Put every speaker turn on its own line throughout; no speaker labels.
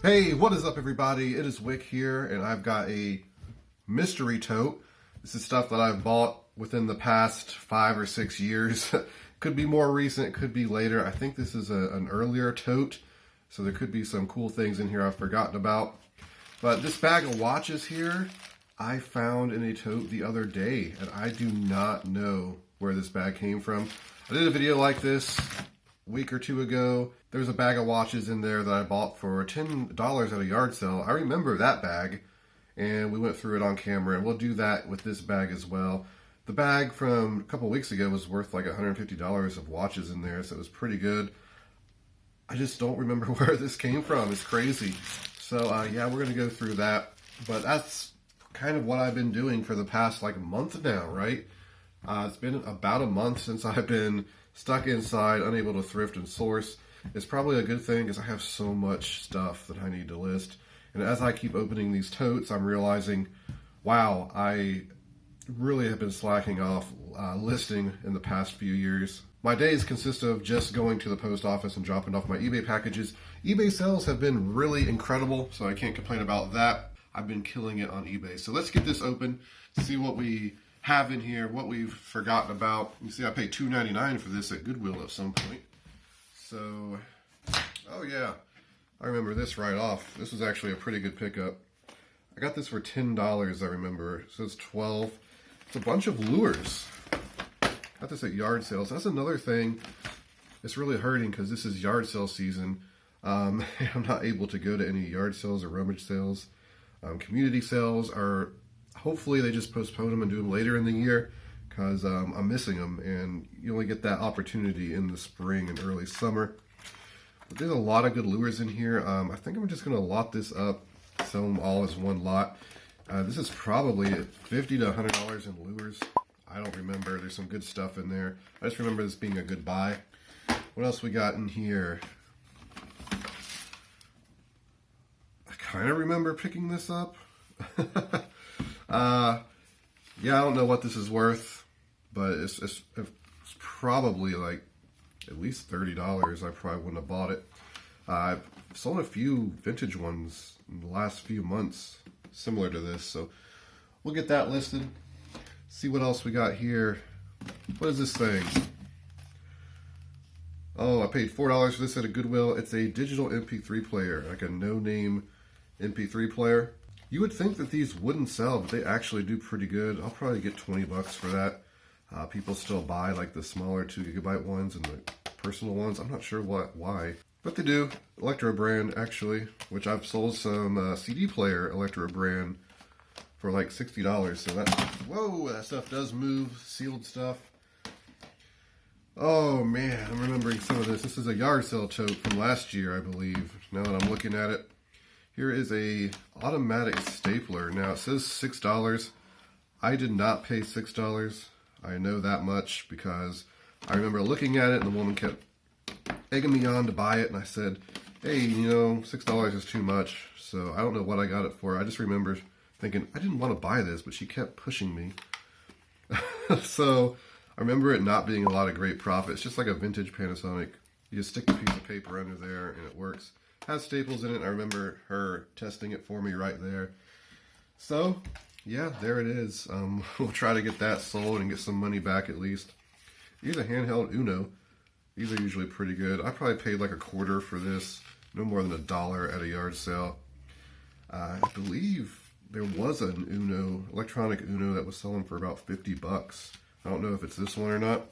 Hey, what is up everybody? It is Wick here, and I've got a mystery tote. This is stuff that I've bought within the past 5 or 6 years. Could be more recent, could be later. I think this is an earlier tote, so there could be some cool things in here I've forgotten about. But this bag of watches here, I found in a tote the other day, and I do not know where this bag came from. I did a video like this a week or two ago. There was a bag of watches in there that I bought for $10 at a yard sale. I remember that bag, and we went through it on camera, and we'll do that with this bag as well. The bag from a couple weeks ago was worth like $150 of watches in there, so it was pretty good. I just don't remember where this came from. It's crazy. So yeah, we're gonna go through that, but that's kind of what I've been doing for the past like month now, right? It's been about a month since I've been stuck inside, unable to thrift and source. It's probably a good thing because I have so much stuff that I need to list. And as I keep opening these totes, I'm realizing, wow, I really have been slacking off listing in the past few years. My days consist of just going to the post office and dropping off my eBay packages. eBay sales have been really incredible, so I can't complain about that. I've been killing it on eBay. So let's get this open, see what we have in here, what we've forgotten about. You see I paid $2.99 for this at Goodwill at some point. So, oh yeah, I remember this right off. This was actually a pretty good pickup. I got this for $10, I remember. It says 12. It's a bunch of lures. Got this at yard sales. That's another thing. It's really hurting because this is yard sale season. I'm not able to go to any yard sales or rummage sales. Community sales are, hopefully they just postpone them and do them later in the year, because I'm missing them, and you only get that opportunity in the spring and early summer. But there's a lot of good lures in here. I think I'm just going to lot this up, sell them all as one lot. This is probably $50 to $100 in lures. I don't remember. There's some good stuff in there. I just remember this being a good buy. What else we got in here? I kind of remember picking this up. Yeah, I don't know what this is worth, but it's probably like at least $30. I probably wouldn't have bought it. I've sold a few vintage ones in the last few months similar to this, so we'll get that listed. See what else we got here. What is this thing? Oh, I paid $4 for this at a Goodwill. It's a digital MP3 player, like a no-name MP3 player. You would think that these wouldn't sell, but they actually do pretty good. I'll probably get 20 bucks for that. People still buy like the smaller 2 GB ones and the personal ones. I'm not sure why, but they do. Electro brand, actually, which I've sold some CD player Electro brand for like $60. So that, whoa, that stuff does move. Sealed stuff. Oh man, I'm remembering some of this. This is a yard sale tote from last year, I believe. Now that I'm looking at it. Here is a automatic stapler. Now it says $6. I did not pay $6. I know that much because I remember looking at it and the woman kept egging me on to buy it, and I said, hey, you know, $6 is too much. So I don't know what I got it for. I just remember thinking I didn't want to buy this, but she kept pushing me. So I remember it not being a lot of great profit. It's just like a vintage Panasonic. You just stick a piece of paper under there and it works. Has staples in it. I remember her testing it for me right there. So yeah, there it is. We'll try to get that sold and get some money back at least. These are handheld Uno. These are usually pretty good. I probably paid like $1/4 for this. No more than $1 at a yard sale. I believe there was an Uno, electronic Uno, that was selling for about 50 bucks. I don't know if it's this one or not.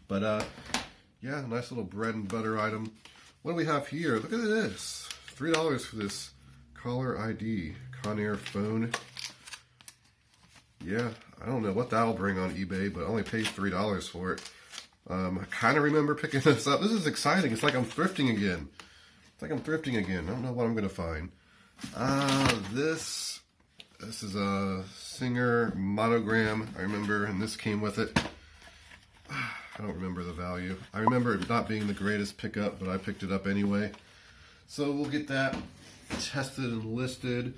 But yeah, nice little bread and butter item. What do we have here? Look at this. $3 for this caller ID Conair phone. Yeah, I don't know what that'll bring on eBay, but I only paid $3 for it. I kind of remember picking this up. This is exciting. It's like I'm thrifting again. I don't know what I'm going to find. This is a Singer monogram. I remember, and this came with it. I don't remember the value. I remember it not being the greatest pickup, but I picked it up anyway. So we'll get that tested and listed.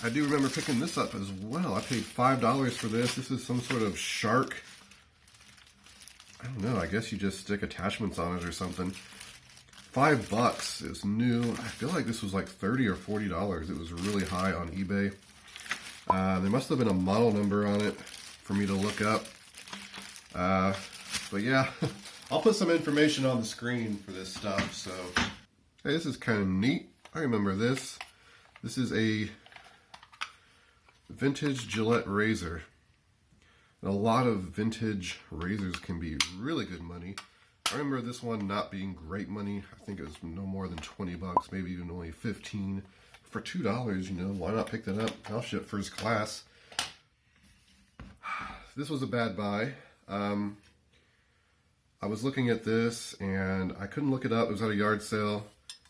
I do remember picking this up as well. I paid $5 for this. This is some sort of shark. I don't know. I guess you just stick attachments on it or something. $5. It's new. I feel like this was like $30 or $40. It was really high on eBay. There must have been a model number on it for me to look up. But yeah, I'll put some information on the screen for this stuff. So, hey, this is kind of neat. I remember this. This is a vintage Gillette razor. And a lot of vintage razors can be really good money. I remember this one not being great money. I think it was no more than 20 bucks, maybe even only 15. For $2, you know, why not pick that up? I'll ship first class. This was a bad buy. I was looking at this and I couldn't look it up. It was at a yard sale.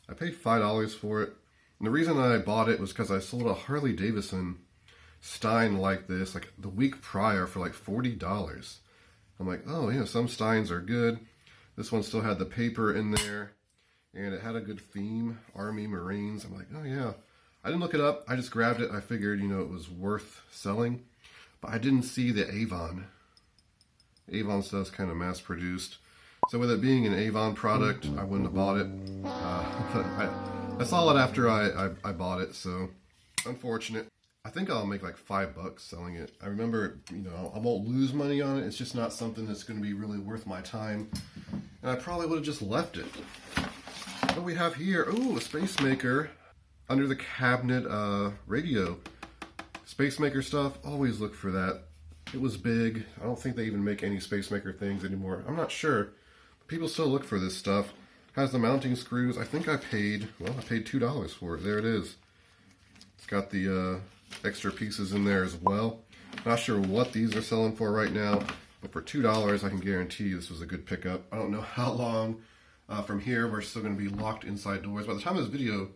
I paid $5 for it. And the reason I bought it was because I sold a Harley Davidson Stein like this, like the week prior, for like $40. I'm like, oh, you know, some Steins are good. This one still had the paper in there, and it had a good theme, Army, Marines. I'm like, oh yeah. I didn't look it up. I just grabbed it. I figured, you know, it was worth selling. But I didn't see the Avon. Avon stuff's kind of mass-produced. So with it being an Avon product, I wouldn't have bought it. But I saw it after I bought it, so unfortunate. I think I'll make like $5 selling it. I remember, you know, I won't lose money on it. It's just not something that's going to be really worth my time. And I probably would have just left it. What do we have here? Ooh, a Space Maker under the cabinet radio. Space Maker stuff, always look for that. It was big. I don't think they even make any Space Maker things anymore. I'm not sure. People still look for this stuff. Has the mounting screws. I think I paid $2 for it. There it is. It's got the extra pieces in there as well. Not sure what these are selling for right now, but for $2, I can guarantee this was a good pickup. I don't know how long from here we're still going to be locked inside doors. By the time this video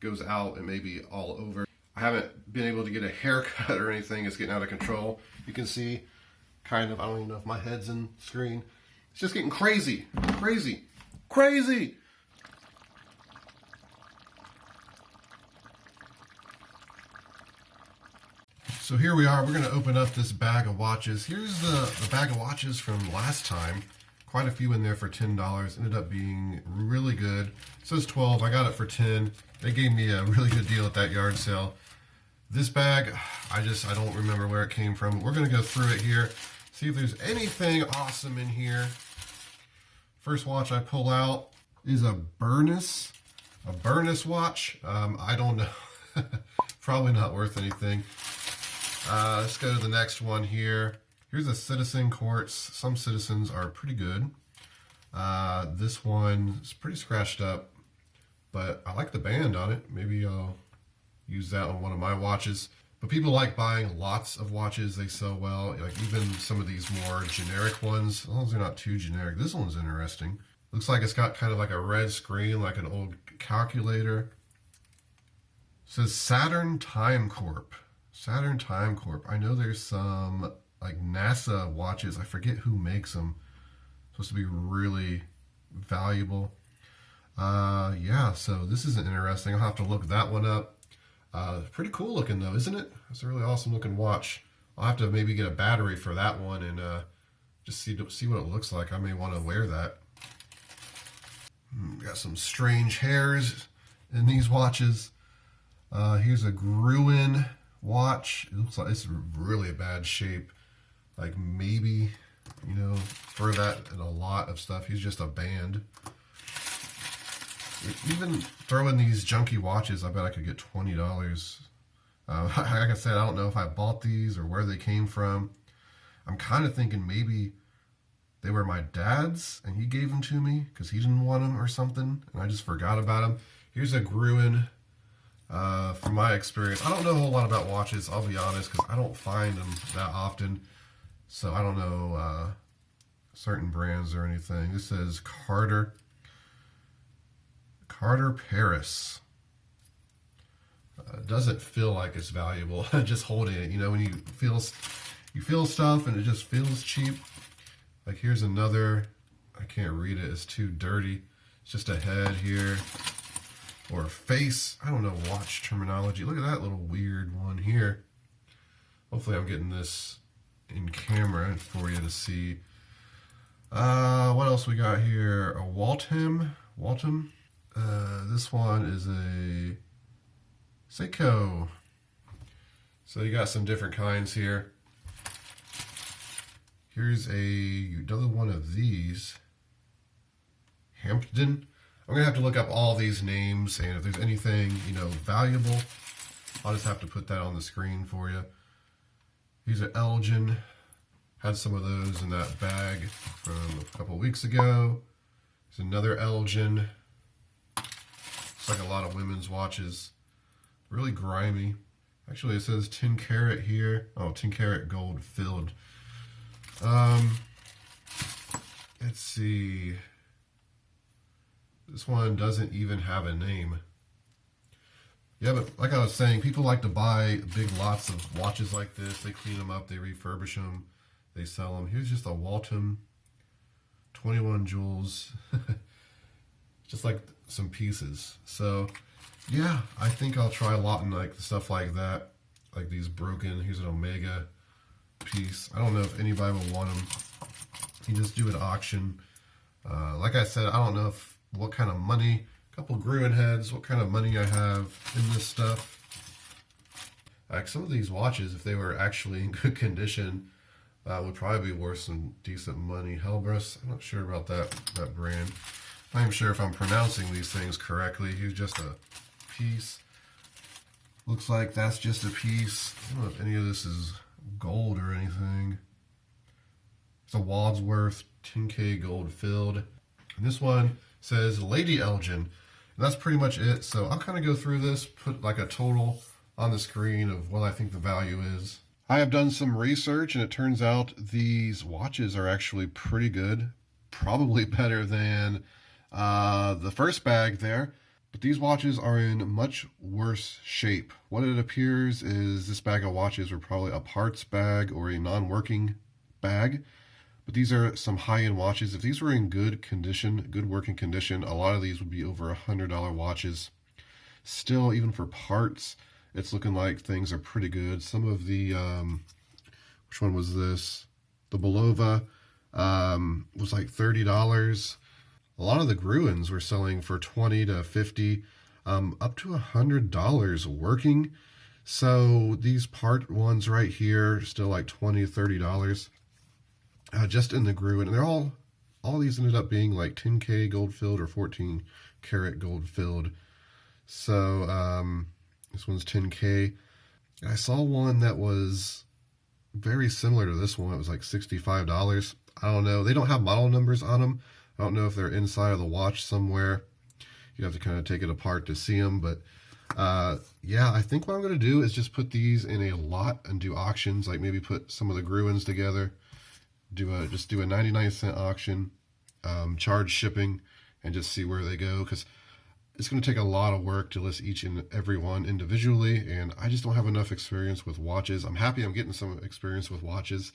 goes out, it may be all over. I haven't been able to get a haircut or anything. It's getting out of control. You can see, kind of, I don't even know if my head's in screen. It's just getting crazy, crazy, crazy. So here we are. We're going to open up this bag of watches. Here's the bag of watches from last time. Quite a few in there for $10. Ended up being really good. It says 12. I got it for 10. They gave me a really good deal at that yard sale. This bag, I don't remember where it came from. We're going to go through it here, see if there's anything awesome in here. First watch I pull out is a Burness watch. I don't know. Probably not worth anything. Let's go to the next one here. Here's a Citizen Quartz. Some Citizens are pretty good. This one is pretty scratched up, but I like the band on it. Maybe I'll use that on one of my watches. But people like buying lots of watches. They sell well. Like even some of these more generic ones, as long as they're not too generic. This one's interesting. Looks like it's got kind of like a red screen, like an old calculator. It says Saturn Time Corp. Saturn Time Corp. I know there's some like NASA watches. I forget who makes them. Supposed to be really valuable. Yeah, so this is interesting. I'll have to look that one up. Pretty cool looking though, isn't it? It's a really awesome looking watch. I'll have to maybe get a battery for that one and just see what it looks like. I may want to wear that. Got some strange hairs in these watches. Here's a Gruen watch. It looks like it's really bad shape. Like maybe, you know, for that and a lot of stuff. He's just a band. Even throwing these junky watches, I bet I could get $20. Like I said, I don't know if I bought these or where they came from. I'm kind of thinking maybe they were my dad's and he gave them to me because he didn't want them or something, and I just forgot about them. Here's a Gruen. From my experience, I don't know a whole lot about watches, I'll be honest, because I don't find them that often. So I don't know certain brands or anything. This says Carter Paris. Doesn't feel like it's valuable. Just holding it, you know, when you feel stuff and it just feels cheap. Like here's another. I can't read it. It's too dirty. It's just a head here or a face. I don't know watch terminology. Look at that little weird one here. Hopefully, I'm getting this in camera for you to see. What else we got here? A Waltham Waltham. This one is a Seiko. So you got some different kinds here. Here's another one of these. Hampton. I'm gonna have to look up all these names, and if there's anything, valuable, I'll just have to put that on the screen for you. These are Elgin. Had some of those in that bag from a couple weeks ago. There's another Elgin. It's like a lot of women's watches. Really grimy. Actually, it says 10 karat here. Oh, 10 karat gold filled. Let's see. This one doesn't even have a name. Yeah, but like I was saying, people like to buy big lots of watches like this. They clean them up, they refurbish them, they sell them. Here's just a Waltham 21 jewels. Just like some pieces. So, yeah, I think I'll try a lot in like stuff like that. Like these broken, here's an Omega piece. I don't know if anybody will want them. You just do an auction. Like I said, I don't know what kind of money, a couple Gruen heads, what kind of money I have in this stuff. Like some of these watches, if they were actually in good condition, would probably be worth some decent money. Helbrus, I'm not sure about that brand. I'm not even sure if I'm pronouncing these things correctly. Here's just a piece. Looks like that's just a piece. I don't know if any of this is gold or anything. It's a Wadsworth 10K gold filled. And this one says Lady Elgin. And that's pretty much it. So I'll kind of go through this, put like a total on the screen of what I think the value is. I have done some research, and it turns out these watches are actually pretty good. Probably better than the first bag there. But these watches are in much worse shape. What it appears is this bag of watches were probably a parts bag or a non-working bag. But these are some high-end watches. If these were in good condition, good working condition, a lot of these would be over $100 watches. Still, even for parts, it's looking like things are pretty good. Some of the, which one was this? The Belova was like $30. A lot of the Gruens were selling for $20 to $50, up to $100 working. So these part ones right here, still like $20 to $30. Just in the Gruen, and they're all these ended up being like 10K gold filled or 14 karat gold filled. So this one's 10K. I saw one that was very similar to this one. It was like $65. I don't know. They don't have model numbers on them. I don't know if they're inside of the watch somewhere. You have to kind of take it apart to see them. But yeah, I think what I'm going to do is just put these in a lot and do auctions. Like maybe put some of the Gruens together. Just do a 99-cent auction, charge shipping, and just see where they go, because it's going to take a lot of work to list each and every one individually, and I just don't have enough experience with watches. I'm happy I'm getting some experience with watches.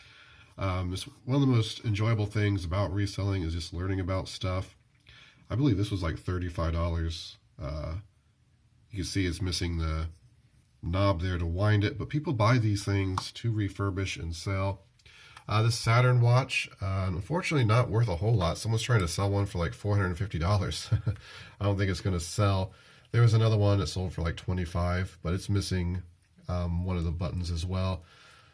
One of the most enjoyable things about reselling is just learning about stuff. I believe this was like $35. You can see it's missing the knob there to wind it, but people buy these things to refurbish and sell. This Saturn watch, unfortunately not worth a whole lot. Someone's trying to sell one for like $450. I don't think it's going to sell. There was another one that sold for like $25, but it's missing one of the buttons as well.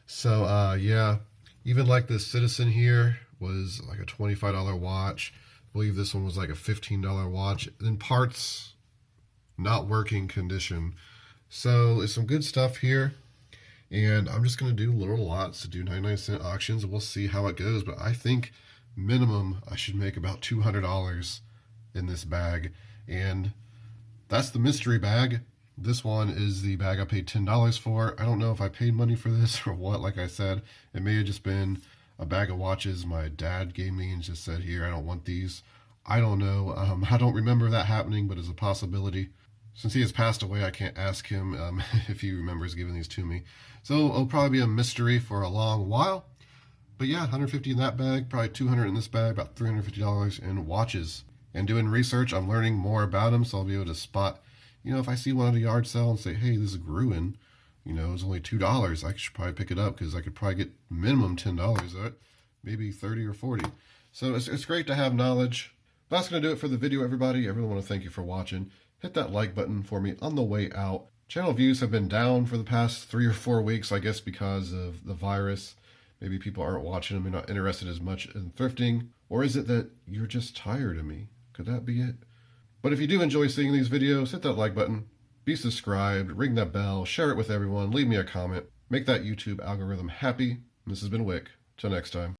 So yeah, even like this Citizen here was like a $25 watch. I believe this one was like a $15 watch. In parts, not working condition. So there's some good stuff here. And I'm just going to do little lots to do 99-cent auctions, and we'll see how it goes. But I think minimum I should make about $200 in this bag. And that's the mystery bag. This one is the bag I paid $10 for. I don't know if I paid money for this or what. Like I said, it may have just been a bag of watches my dad gave me and just said, here, I don't want these. I don't know. I don't remember that happening, but it's a possibility. Since he has passed away, I can't ask him if he remembers giving these to me. So it'll probably be a mystery for a long while. But yeah, $150 in that bag, probably $200 in this bag, about $350 in watches. And doing research, I'm learning more about them, so I'll be able to spot, if I see one at a yard sale and say, hey, this is Gruen, it's only $2, I should probably pick it up, because I could probably get minimum $10 of it, maybe 30 or 40. So it's great to have knowledge. That's going to do it for the video, everybody. I really want to thank you for watching. Hit that like button for me on the way out. Channel views have been down for the past 3 or 4 weeks, I guess because of the virus. Maybe people aren't watching them, they're not interested as much in thrifting. Or is it that you're just tired of me? Could that be it? But if you do enjoy seeing these videos, hit that like button, be subscribed, ring that bell, share it with everyone, leave me a comment, make that YouTube algorithm happy. This has been Wick. Till next time.